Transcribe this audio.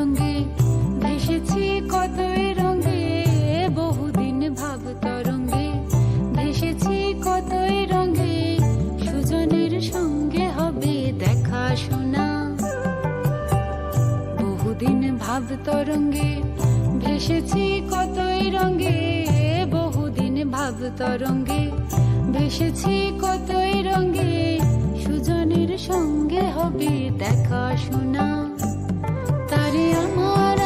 তরঙ্গে ভেসেছি কতই রঙে, বহুদিন ভাব তরঙ্গে ভেসেছি কতই রঙে, সুজনের সঙ্গে হবে দেখা শোনা। বহুদিন ভাব তরঙ্গে ভেসেছি কতই রঙে, বহুদিন ভাব তরঙ্গে ভেসেছি কতই রঙে, সুজনের সঙ্গে হবে দেখা শোনা। তারে আমার